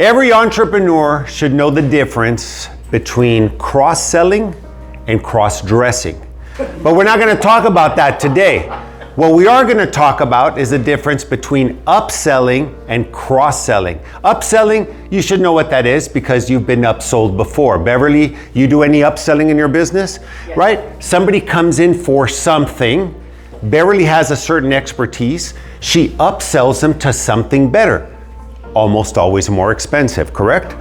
Every entrepreneur should know the difference between cross-selling and cross-dressing. But we're not going to talk about that today. What we are going to talk about is the difference between upselling and cross-selling. Upselling, you should know what that is because you've been upsold before. Beverly, you do any upselling in your business? Yes. Right? Somebody comes in for something. Beverly has a certain expertise. She upsells them to something better. Almost always more expensive, correct?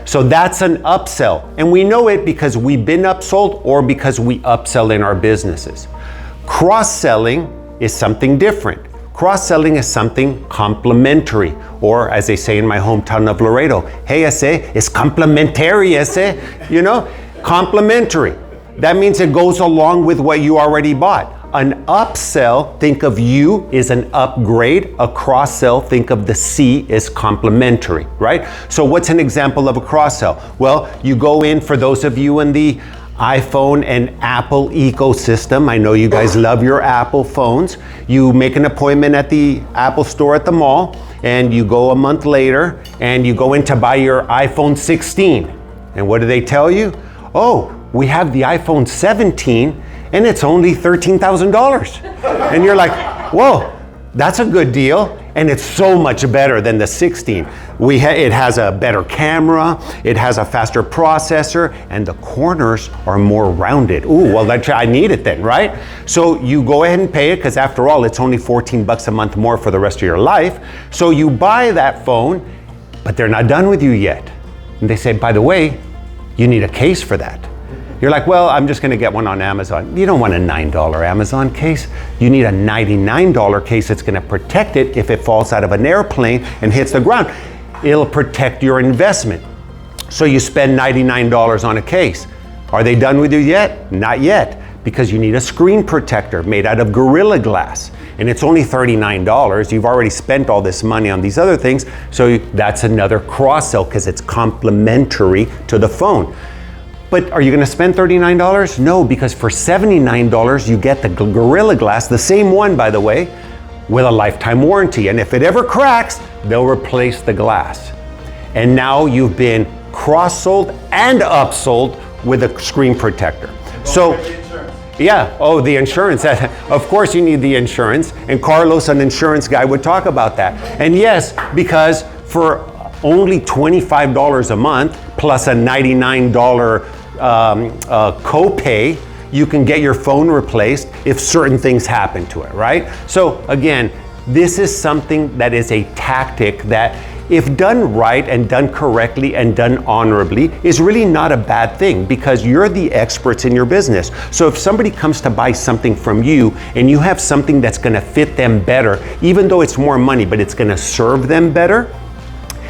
So that's an upsell. And we know it because we've been upsold or because we upsell in our businesses. Cross-selling is something different. Cross-selling is something complementary, or as they say in my hometown of Laredo, hey, ese es complementary, ese, complementary. That means it goes along with what you already bought. An upsell, think of you, is an upgrade. A cross-sell, think of the C is complementary, right? So what's an example of a cross-sell? Well, you go in, for those of you in the iPhone and Apple ecosystem, I know you guys love your Apple phones. You make an appointment at the Apple store at the mall, and you go a month later, and you go in to buy your iPhone 16. And what do they tell you? Oh, we have the iPhone 17, and it's only $13,000. And you're like, whoa, that's a good deal. And it's so much better than the 16. It has a better camera, it has a faster processor, and the corners are more rounded. Ooh, well, I need it then, right? So you go ahead and pay it, because after all, it's only $14 a month more for the rest of your life. So you buy that phone, but they're not done with you yet. And they say, by the way, you need a case for that. You're like, well, I'm just going to get one on Amazon. You don't want a $9 Amazon case. You need a $99 case that's going to protect it if it falls out of an airplane and hits the ground. It'll protect your investment. So you spend $99 on a case. Are they done with you yet? Not yet, because you need a screen protector made out of Gorilla Glass. And it's only $39. You've already spent all this money on these other things. So that's another cross-sell because it's complementary to the phone. But are you going to spend $39? No, because for $79, you get the Gorilla Glass, the same one, by the way, with a lifetime warranty. And if it ever cracks, they'll replace the glass. And now you've been cross-sold and upsold with a screen protector. So, yeah, oh, the insurance. Of course you need the insurance. And Carlos, an insurance guy, would talk about that. And yes, because for only $25 a month plus a $99 copay, you can get your phone replaced if certain things happen to it, right? So again, this is something that is a tactic that, if done right and done correctly and done honorably, is really not a bad thing because you're the experts in your business. So if somebody comes to buy something from you and you have something that's going to fit them better, even though it's more money, but it's going to serve them better,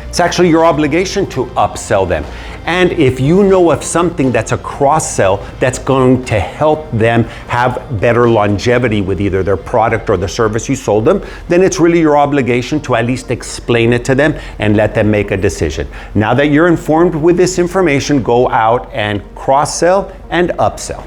it's actually your obligation to upsell them. And if you know of something that's a cross-sell that's going to help them have better longevity with either their product or the service you sold them, then it's really your obligation to at least explain it to them and let them make a decision. Now that you're informed with this information, go out and cross-sell and upsell.